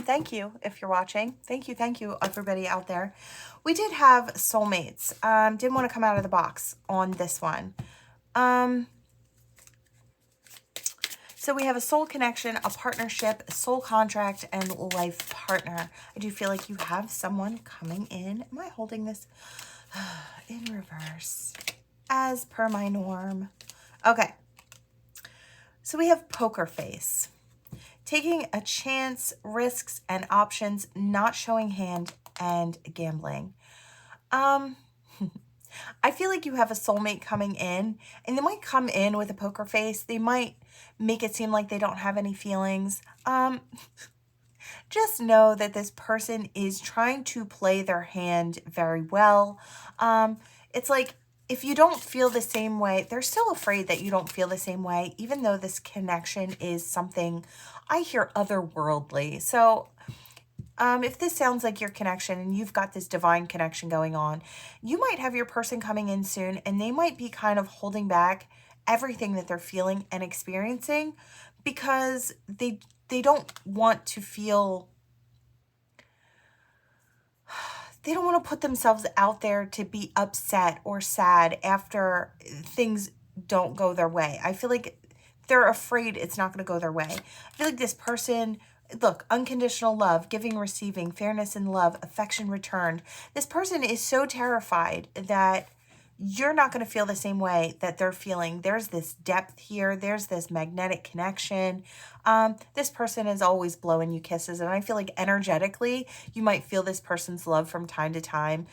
Thank you if you're watching. Thank you, everybody out there. We did have soulmates. Didn't want to come out of the box on this one. So we have a soul connection, a partnership, a soul contract, and life partner. I do feel like you have someone coming in. Am I holding this in reverse? As per my norm. Okay. So we have Pokerface. Taking a chance, risks, and options, not showing hand, and gambling. I feel like you have a soulmate coming in, and they might come in with a poker face. They might make it seem like they don't have any feelings. Just know that this person is trying to play their hand very well. It's like if you don't feel the same way, they're still afraid that you don't feel the same way, even though this connection is something I hear otherworldly. So if this sounds like your connection and you've got this divine connection going on, you might have your person coming in soon and they might be kind of holding back everything that they're feeling and experiencing because they don't want to feel, they don't want to put themselves out there to be upset or sad after things don't go their way. I feel like they're afraid it's not going to go their way. I feel like this person, look, unconditional love, giving, receiving, fairness and love, affection returned. This person is so terrified that you're not going to feel the same way that they're feeling. There's this depth here. There's this magnetic connection. This person is always blowing you kisses. And I feel like energetically, you might feel this person's love from time to time.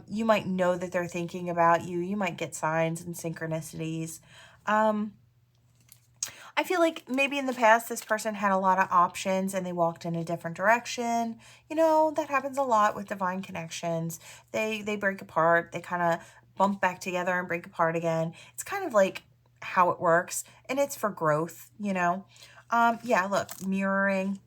You might know that they're thinking about you. You might get signs and synchronicities. I feel like maybe in the past, this person had a lot of options and they walked in a different direction. You know, that happens a lot with divine connections. They break apart. They kind of bump back together and break apart again. It's kind of like how it works, and it's for growth, you know. Yeah, look, mirroring.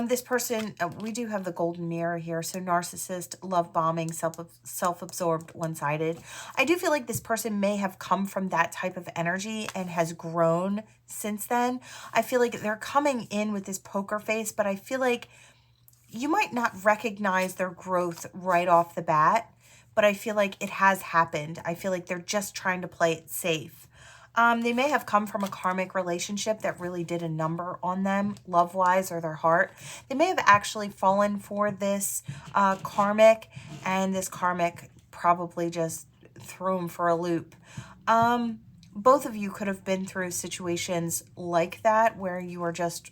This person, we do have the golden mirror here. So narcissist, love bombing, self-absorbed, one-sided. I do feel like this person may have come from that type of energy and has grown since then. I feel like they're coming in with this poker face, but I feel like you might not recognize their growth right off the bat, but I feel like it has happened. I feel like they're just trying to play it safe. They may have come from a karmic relationship that really did a number on them, love-wise, or their heart. They may have actually fallen for this karmic, and this karmic probably just threw them for a loop. Both of you could have been through situations like that where you were just,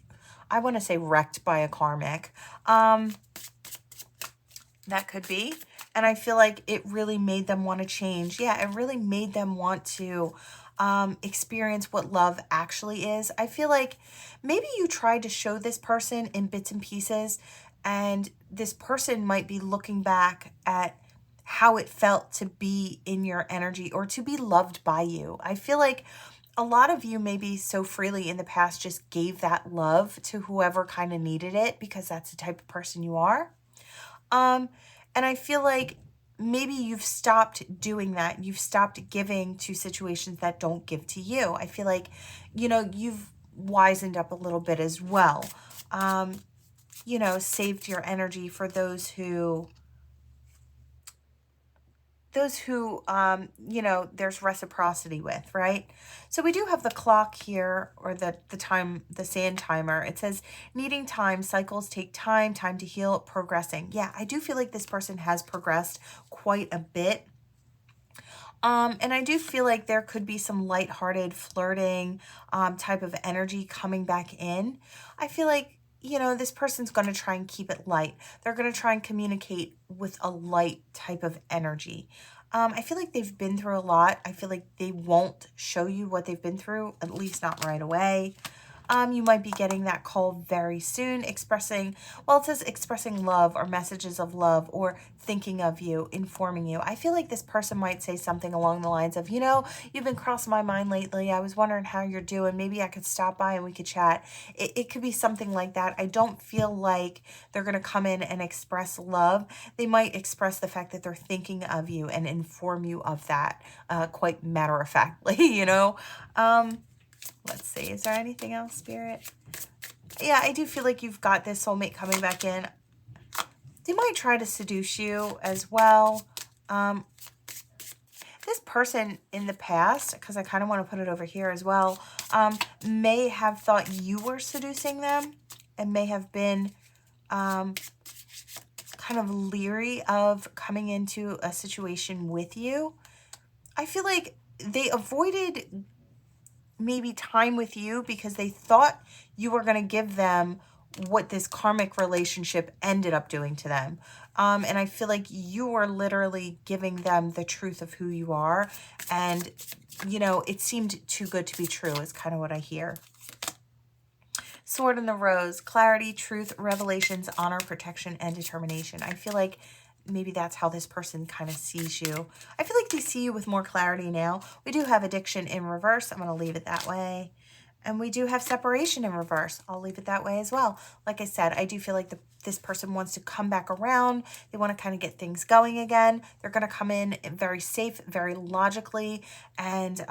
I want to say, wrecked by a karmic. That could be. And I feel like it really made them want to change. Yeah, it really made them want to experience what love actually is. I feel like maybe you tried to show this person in bits and pieces, and this person might be looking back at how it felt to be in your energy or to be loved by you. I feel like a lot of you maybe so freely in the past just gave that love to whoever kind of needed it because that's the type of person you are. And I feel like maybe you've stopped doing that. You've stopped giving to situations that don't give to you. I feel like, you know, you've wisened up a little bit as well. You know, saved your energy for those who, you know, there's reciprocity with, right? So we do have the clock here, or the time, the sand timer. It says needing time, cycles take time, time to heal, progressing. Yeah, I do feel like this person has progressed quite a bit. And I do feel like there could be some lighthearted flirting type of energy coming back in. I feel like, you know, this person's going to try and keep it light. They're going to try and communicate with a light type of energy. I feel like they've been through a lot. I feel like they won't show you what they've been through, at least not right away. You might be getting that call very soon, expressing, well, it says expressing love or messages of love or thinking of you, informing you. I feel like this person might say something along the lines of, you know, you've been crossing my mind lately. I was wondering how you're doing. Maybe I could stop by and we could chat. It could be something like that. I don't feel like they're going to come in and express love. They might express the fact that they're thinking of you and inform you of that quite matter-of-factly, you know. Let's see. Is there anything else, Spirit? Yeah, I do feel like you've got this soulmate coming back in. They might try to seduce you as well. This person in the past, because I kind of want to put it over here as well, may have thought you were seducing them and may have been kind of leery of coming into a situation with you. I feel like they avoided maybe time with you because they thought you were going to give them what this karmic relationship ended up doing to them. And I feel like you were literally giving them the truth of who you are. And, you know, it seemed too good to be true is kind of what I hear. Sword in the Rose, clarity, truth, revelations, honor, protection, and determination. I feel like maybe that's how this person kind of sees you. I feel like they see you with more clarity now. We do have addiction in reverse. I'm going to leave it that way. And we do have separation in reverse. I'll leave it that way as well. Like I said, I do feel like this person wants to come back around. They want to kind of get things going again. They're going to come in very safe, very logically, and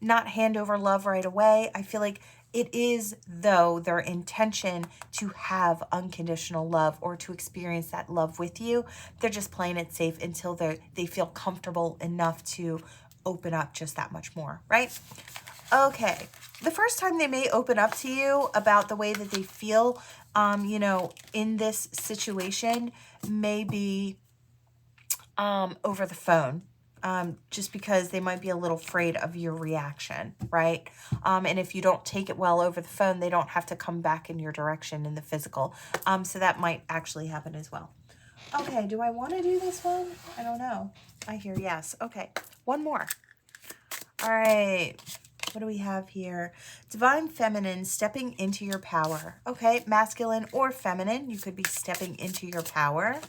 not hand over love right away. I feel like it is, though, their intention to have unconditional love or to experience that love with you. They're just playing it safe until they feel comfortable enough to open up just that much more, right? Okay. The first time they may open up to you about the way that they feel, you know, in this situation may be over the phone. Just because they might be a little afraid of your reaction, right? And if you don't take it well over the phone, they don't have to come back in your direction in the physical. So that might actually happen as well. Okay, do I want to do this one? I don't know. I hear yes. Okay, one more. All right. What do we have here? Divine Feminine, stepping into your power. Okay, masculine or feminine, you could be stepping into your power.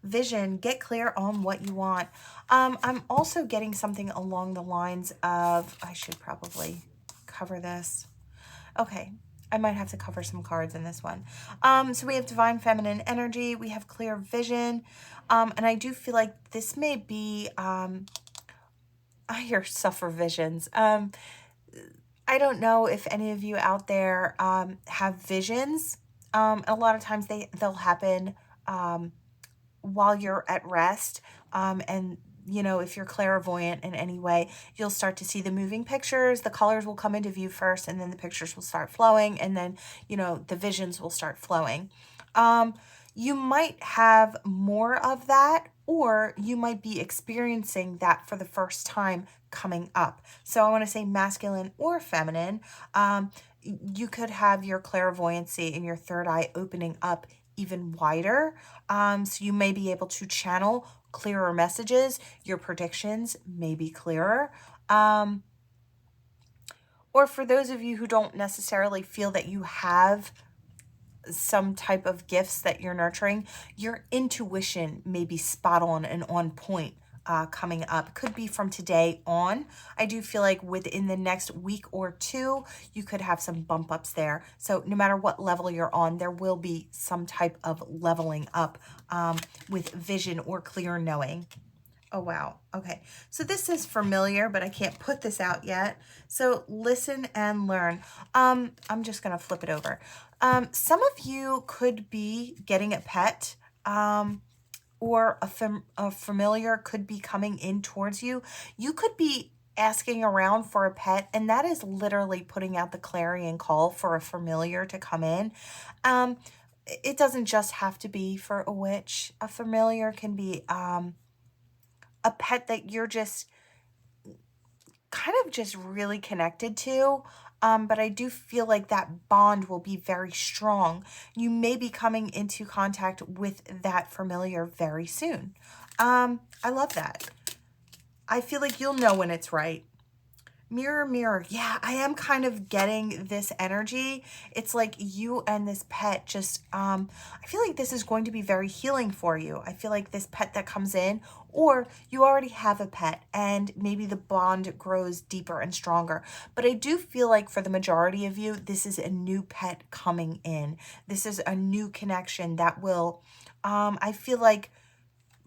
Vision, get clear on what you want. I'm also getting something along the lines of, I should probably cover this. Okay, I might have to cover some cards in this one. So we have Divine Feminine energy. We have clear vision. And I do feel like this may be, I hear suffer visions. I don't know if any of you out there have visions. A lot of times they'll happen while you're at rest. And, you know, if you're clairvoyant in any way, you'll start to see the moving pictures. The colors will come into view first, and then the pictures will start flowing. And then, you know, the visions will start flowing. You might have more of that, or you might be experiencing that for the first time coming up. So I want to say masculine or feminine. You could have your clairvoyancy and your third eye opening up even wider. So you may be able to channel clearer messages. Your predictions may be clearer. Or for those of you who don't necessarily feel that you have some type of gifts that you're nurturing, your intuition may be spot on and on point coming up. Could be from today on. I do feel like within the next week or two, you could have some bump ups there. So no matter what level you're on, there will be some type of leveling up with vision or clear knowing. Oh, wow. Okay. So this is familiar, but I can't put this out yet. So listen and learn. I'm just going to flip it over. Some of you could be getting a pet, or a familiar could be coming in towards you. You could be asking around for a pet, and that is literally putting out the clarion call for a familiar to come in. It doesn't just have to be for a witch. A familiar can be a pet that you're just kind of just really connected to. But I do feel like that bond will be very strong. You may be coming into contact with that familiar very soon. I love that. I feel like you'll know when it's right. Mirror, mirror. Yeah, I am kind of getting this energy. It's like you and this pet just, I feel like this is going to be very healing for you. I feel like this pet that comes in, or you already have a pet and maybe the bond grows deeper and stronger. But I do feel like for the majority of you, this is a new pet coming in. This is a new connection that will, I feel like,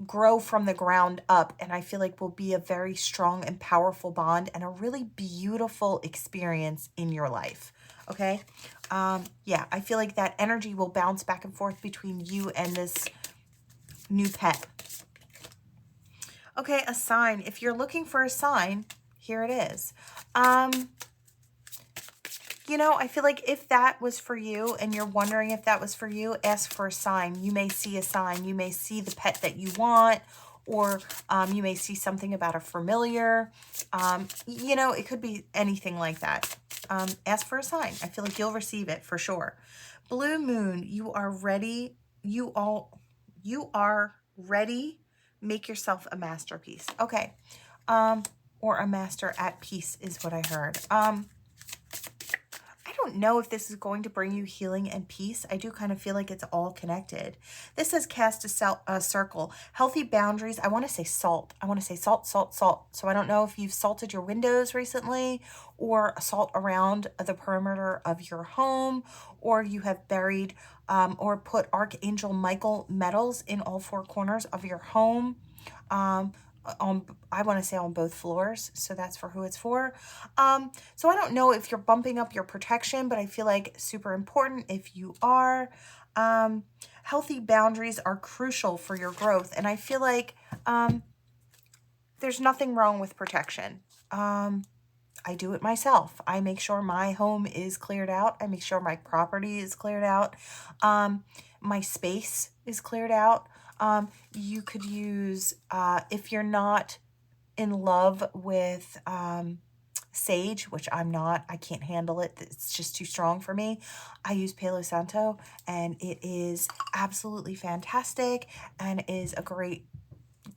grow from the ground up, and I feel like will be a very strong and powerful bond and a really beautiful experience in your life. Okay. Yeah, I feel like that energy will bounce back and forth between you and this new pet. Okay, a sign. If you're looking for a sign, here it is. You know, I feel like if that was for you and you're wondering if that was for you, ask for a sign. You may see a sign. You may see the pet that you want, or you may see something about a familiar. You know, it could be anything like that. Ask for a sign. I feel like you'll receive it for sure. Blue moon, you are ready. You are ready. Make yourself a masterpiece. Okay. Or a master at peace is what I heard. I don't know if this is going to bring you healing and peace. I do kind of feel like it's all connected. This says cast a circle. Healthy boundaries. I want to say salt. I want to say salt, salt, salt. So I don't know if you've salted your windows recently, or salt around the perimeter of your home, or you have buried or put Archangel Michael medals in all four corners of your home. I want to say on both floors, so that's for who it's for. So I don't know if you're bumping up your protection, but I feel like super important if you are. Healthy boundaries are crucial for your growth, and I feel like there's nothing wrong with protection. I do it myself. I make sure my home is cleared out. I make sure my property is cleared out. My space is cleared out. You could use, if you're not in love with sage, which I'm not, I can't handle it. It's just too strong for me. I use Palo Santo, and it is absolutely fantastic and is a great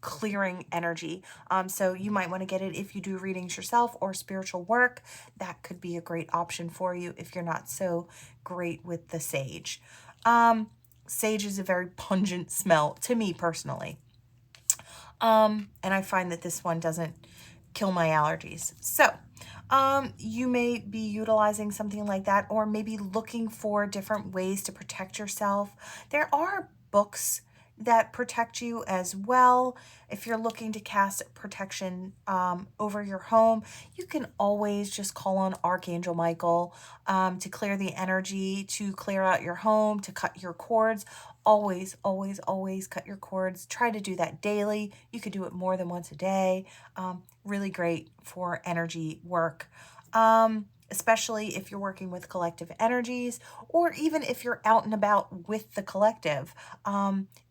clearing energy. So you might want to get it if you do readings yourself or spiritual work. That could be a great option for you if you're not so great with the sage. Sage is a very pungent smell to me personally. And I find that this one doesn't kill my allergies. So you may be utilizing something like that, or maybe looking for different ways to protect yourself. There are books that protect you as well. If you're looking to cast protection over your home, you can always just call on Archangel Michael to clear the energy, to clear out your home, to cut your cords. Always, always, always cut your cords. Try to do that daily. You could do it more than once a day. Really great for energy work. Especially if you're working with collective energies, or even if you're out and about with the collective.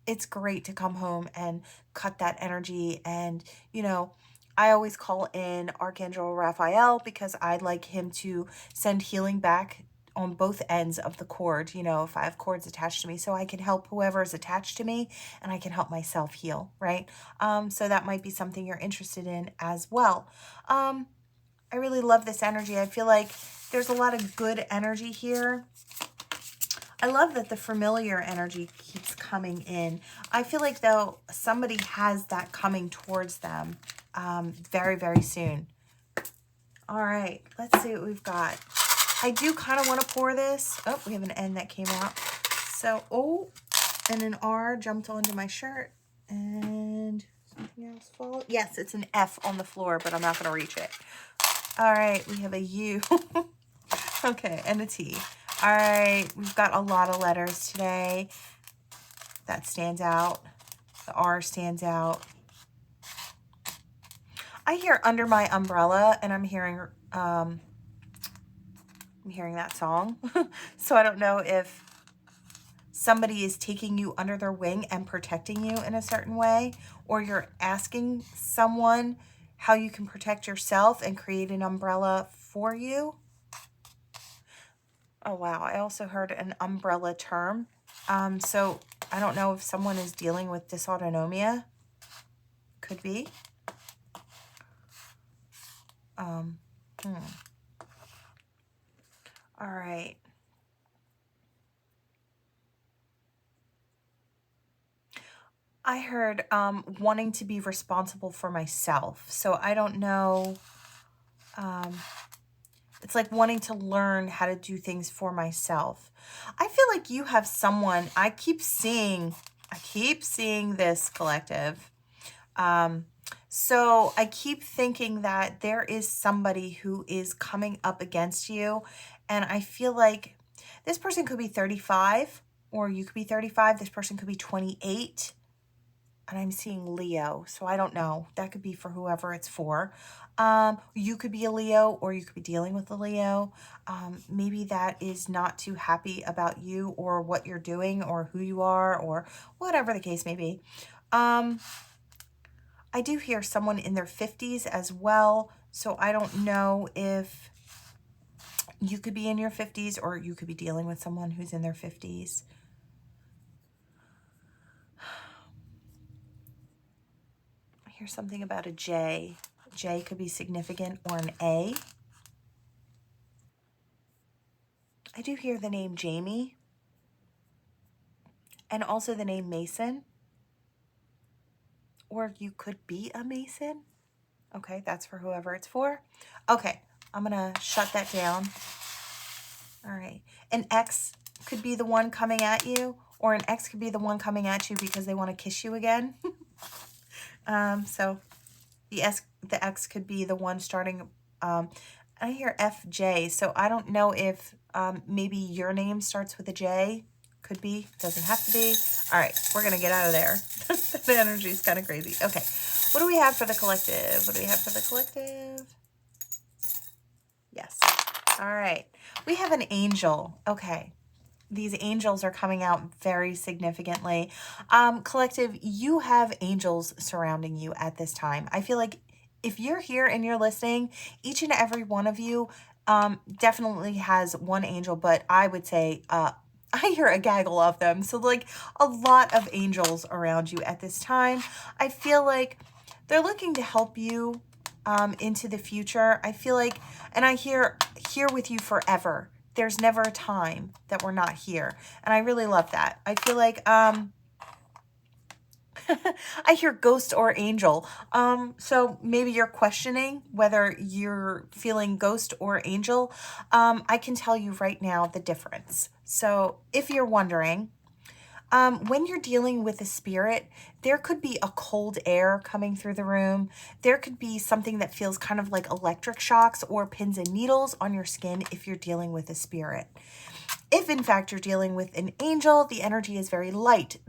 It's great to come home and cut that energy. And, you know, I always call in Archangel Raphael because I'd like him to send healing back on both ends of the cord, you know, if I have cords attached to me, so I can help whoever is attached to me, and I can help myself heal, right? So that might be something you're interested in as well. I really love this energy. I feel like there's a lot of good energy here. I love that the familiar energy keeps coming in. I feel like, though, somebody has that coming towards them very, very soon. All right, let's see what we've got. I do kind of want to pour this. Oh, we have an N that came out. So, oh, and an R jumped onto my shirt. And something else followed. Yes, it's an F on the floor, but I'm not going to reach it. All right, we have a U. Okay, and a T. All right, we've got a lot of letters today. That stands out. The R stands out. I hear Under My Umbrella, and I'm hearing that song. So I don't know if somebody is taking you under their wing and protecting you in a certain way, or you're asking someone how you can protect yourself and create an umbrella for you. Oh, wow. I also heard an umbrella term. So I don't know if someone is dealing with dysautonomia. Could be. All right. I heard wanting to be responsible for myself. So I don't know. It's like wanting to learn how to do things for myself. I feel like you have someone, I keep seeing this collective. So I keep thinking that there is somebody who is coming up against you. And I feel like this person could be 35, or you could be 35. This person could be 28. and I'm seeing Leo, so I don't know. That could be for whoever it's for. You could be a Leo, or you could be dealing with a Leo. Maybe that is not too happy about you or what you're doing or who you are or whatever the case may be. I do hear someone in their 50s as well, so I don't know if you could be in your 50s or you could be dealing with someone who's in their 50s. I hear something about a J. J could be significant, or an A. I do hear the name Jamie and also the name Mason, or you could be a Mason. Okay, that's for whoever it's for. Okay, I'm gonna shut that down. All right, an X could be the one coming at you, or an X could be the one coming at you because they want to kiss you again. So the X could be the one starting. I hear FJ, so I don't know if maybe your name starts with a J. Could be, doesn't have to be. All right, we're gonna get out of there. The energy is kind of crazy. Okay, what do we have for the collective? What do we have for the collective? Yes. All right, we have an angel. Okay. These angels are coming out very significantly. Collective, you have angels surrounding you at this time. I feel like if you're here and you're listening, each and every one of you definitely has one angel, but I would say I hear a gaggle of them. So like a lot of angels around you at this time. I feel like they're looking to help you into the future. I feel like, and I hear here with you forever. There's never a time that we're not here. And I really love that. I feel like, I hear ghost or angel. So maybe you're questioning whether you're feeling ghost or angel. I can tell you right now the difference. So if you're wondering, when you're dealing with a spirit, there could be a cold air coming through the room. There could be something that feels kind of like electric shocks or pins and needles on your skin if you're dealing with a spirit. If in fact you're dealing with an angel, the energy is very light.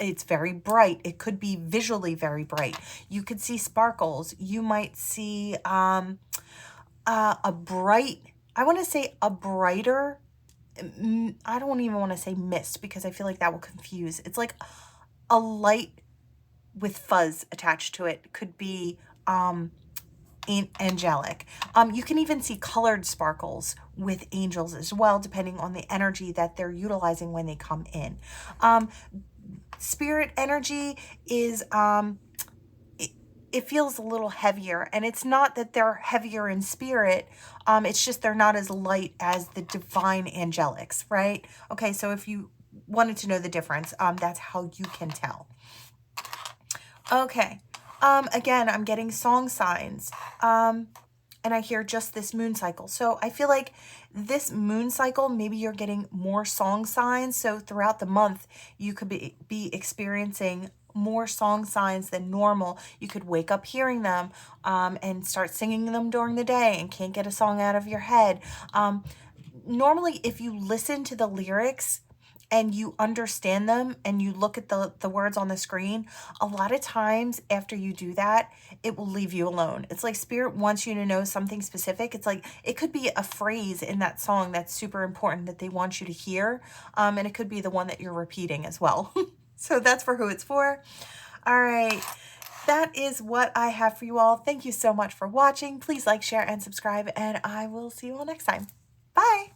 It's very bright. It could be visually very bright. You could see sparkles. You might see a bright, I want to say a brighter, I don't even want to say mist because I feel like that will confuse. It's like a light with fuzz attached to it. Could be angelic. You can even see colored sparkles with angels as well, depending on the energy that they're utilizing when they come in. Spirit energy is it feels a little heavier, and it's not that they're heavier in spirit. It's just they're not as light as the divine angelics, right? Okay, so if you wanted to know the difference, that's how you can tell. Okay, again, I'm getting song signs, and I hear just this moon cycle. So I feel like this moon cycle, maybe you're getting more song signs. So throughout the month, you could be experiencing more song signs than normal. You could wake up hearing them and start singing them during the day and can't get a song out of your head. Normally, if you listen to the lyrics and you understand them and you look at the words on the screen, a lot of times after you do that, it will leave you alone. It's like spirit wants you to know something specific. It's like it could be a phrase in that song that's super important that they want you to hear. And it could be the one that you're repeating as well. So that's for who it's for. All right. That is what I have for you all. Thank you so much for watching. Please like, share, and subscribe, and I will see you all next time. Bye.